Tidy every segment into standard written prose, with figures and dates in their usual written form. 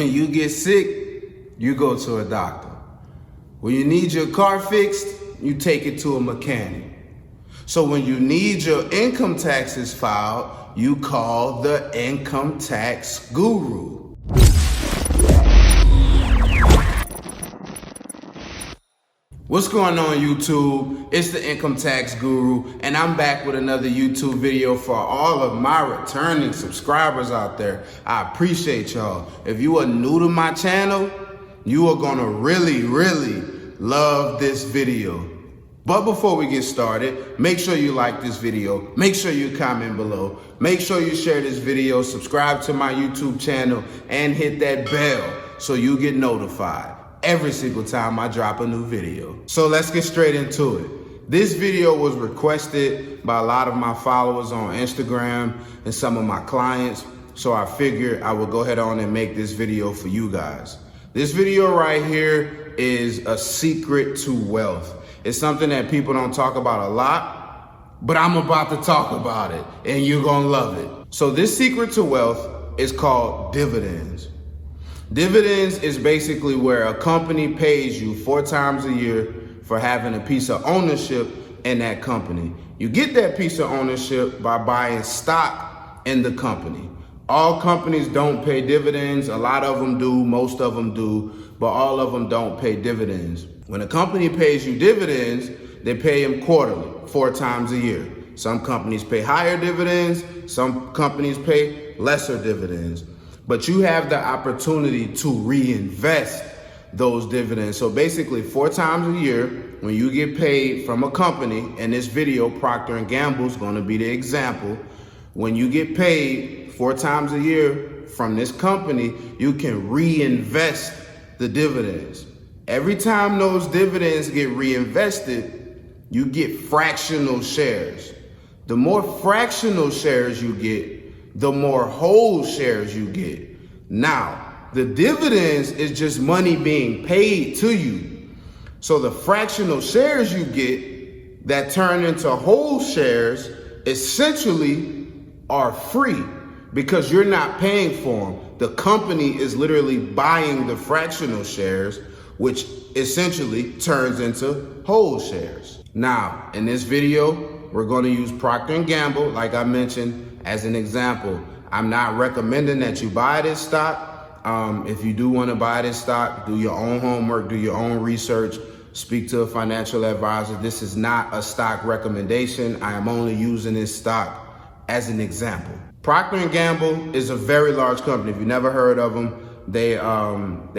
When you get sick, you go to a doctor. When you need your car fixed, you take it to a mechanic. So when you need your income taxes filed, you call the income tax guru. What's going on, YouTube? It's the Income Tax Guru, and I'm back with another YouTube video for all of my returning subscribers out there. I appreciate y'all. If you are new to my channel, you are gonna really love this video. But before we get started, make sure you like this video, make sure you comment below, make sure you share this video, subscribe to my YouTube channel, and hit that bell so you get notified every single time I drop a new video. So let's get straight into it. This video was requested by a lot of my followers on Instagram and some of my clients, so I figured I would go ahead on and make this video for you guys. This video right here is a secret to wealth. It's something that people don't talk about a lot, but I'm about to talk about it and you're gonna love it. So this secret to wealth is called dividends. Dividends is basically where a company pays you 4 times a year for having a piece of ownership in that company. You get that piece of ownership by buying stock in the company. All companies don't pay dividends. A lot of them do, most of them do, but all of them don't pay dividends. When a company pays you dividends, they pay them quarterly, 4 times a year. Some companies pay higher dividends, some companies pay lesser dividends. But you have the opportunity to reinvest those dividends. So basically 4 times a year, when you get paid from a company, and this video, Procter & Gamble is gonna be the example. When you get paid 4 times a year from this company, you can reinvest the dividends. Every time those dividends get reinvested, you get fractional shares. The more fractional shares you get, the more whole shares you get. Now, the dividends is just money being paid to you. So the fractional shares you get that turn into whole shares essentially are free because you're not paying for them. The company is literally buying the fractional shares, which essentially turns into whole shares. Now, in this video, we're going to use Procter & Gamble, like I mentioned, as an example. I'm not recommending that you buy this stock. If you do want to buy this stock, do your own homework, do your own research, speak to a financial advisor. This is not a stock recommendation. I am only using this stock as an example. Procter & Gamble is a very large company. If you've never heard of them, they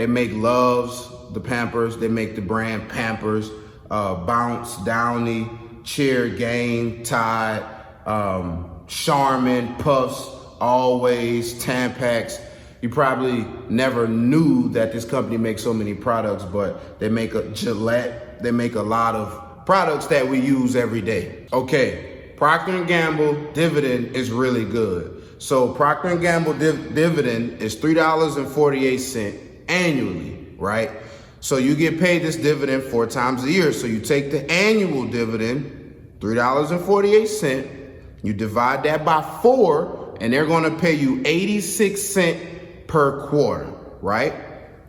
make Love's, the Pampers. They make the brand Pampers, Bounce, Downy, Cheer, Gain, Tide, Charmin, Puffs, Always, Tampax. You probably never knew that this company makes so many products, but they make a Gillette. They make a lot of products that we use every day. Okay, Procter & Gamble dividend is really good. So Procter & Gamble dividend is $3.48 annually, right? So you get paid this dividend 4 times a year. So you take the annual dividend, $3.48, you divide that by 4, and they're gonna pay you 86 cents per quarter, right?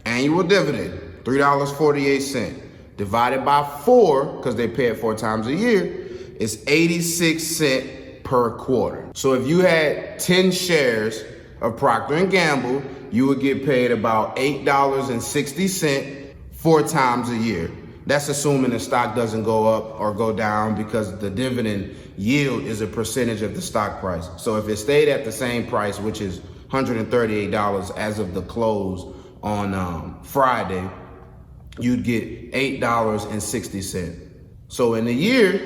Annual dividend, $3.48. Divided by 4, because they pay it 4 times a year, is 86 cents per quarter. So if you had 10 shares of Procter & Gamble, you would get paid about $8.60 4 times a year. That's assuming the stock doesn't go up or go down, because the dividend yield is a percentage of the stock price. So if it stayed at the same price, which is $138 as of the close on Friday, you'd get $8.60. So in a year,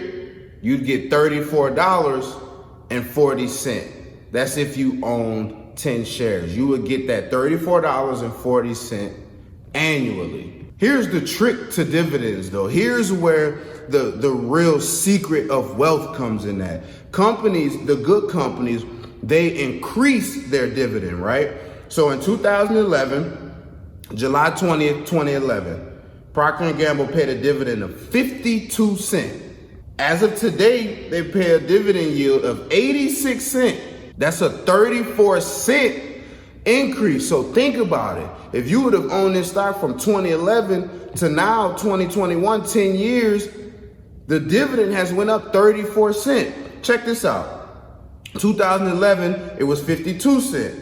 you'd get $34.40. That's if you owned 10 shares. You would get that $34.40 annually. Here's the trick to dividends though. Here's where the real secret of wealth comes in at. Companies, the good companies, they increase their dividend, right? So in 2011, July 20th, 2011, Procter & Gamble paid a dividend of 52 cents. As of today, they pay a dividend yield of 86 cents. That's a 34-cent increase. So think about it. If you would have owned this stock from 2011 to now 2021, 10 years, the dividend has went up 34 cents. Check this out. 2011, it was 52 cents.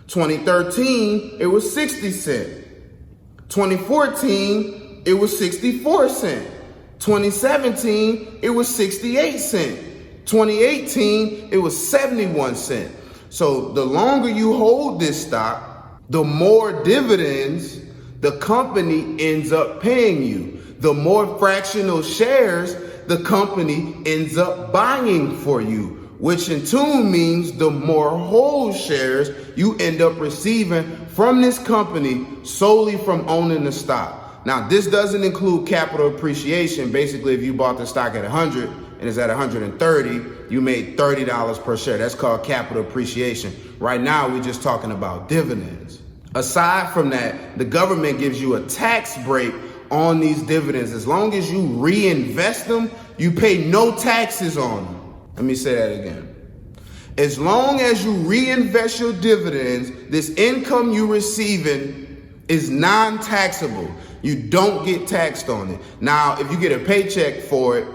2013, it was 60 cents. 2014, it was 64 cents. 2017, it was 68 cents. 2018, it was 71 cents. So the longer you hold this stock, the more dividends the company ends up paying you. The more fractional shares the company ends up buying for you, which in turn means the more whole shares you end up receiving from this company solely from owning the stock. Now, this doesn't include capital appreciation. Basically, if you bought the stock at 100 and it's at 130, you made $30 per share. That's called capital appreciation. Right now, we're just talking about dividends. Aside from that, the government gives you a tax break on these dividends. As long as you reinvest them, you pay no taxes on them. Let me say that again. As long as you reinvest your dividends, this income you're receiving is non-taxable. You don't get taxed on it. Now, if you get a paycheck for it,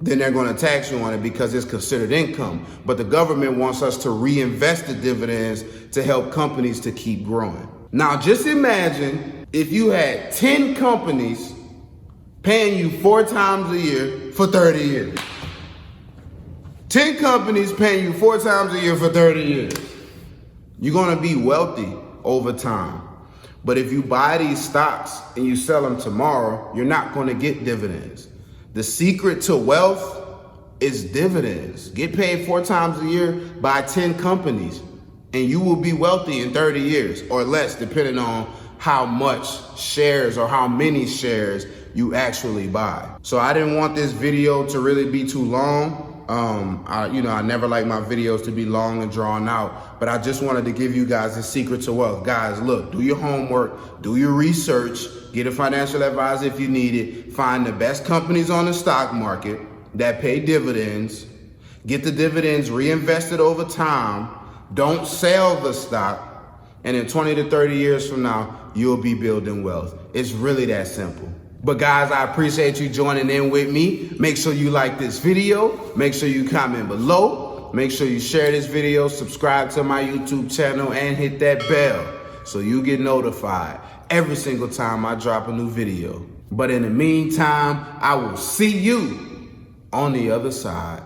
then they're going to tax you on it because it's considered income. But the government wants us to reinvest the dividends to help companies to keep growing. Now, just imagine if you had 10 companies paying you 4 times a year for 30 years. 10 companies paying you 4 times a year for 30 years. You're going to be wealthy over time. But if you buy these stocks and you sell them tomorrow, you're not going to get dividends. The secret to wealth is dividends. Get paid 4 times a year by 10 companies, and you will be wealthy in 30 years or less, depending on how much shares or how many shares you actually buy. So I didn't want this video to really be too long. I never like my videos to be long and drawn out, but I just wanted to give you guys the secret to wealth. Guys, look, do your homework, do your research, get a financial advisor if you need it, find the best companies on the stock market that pay dividends, get the dividends reinvested over time, don't sell the stock, and in 20 to 30 years from now, you'll be building wealth. It's really that simple. But guys, I appreciate you joining in with me. Make sure you like this video. Make sure you comment below. Make sure you share this video, subscribe to my YouTube channel, and hit that bell so you get notified every single time I drop a new video. But in the meantime, I will see you on the other side.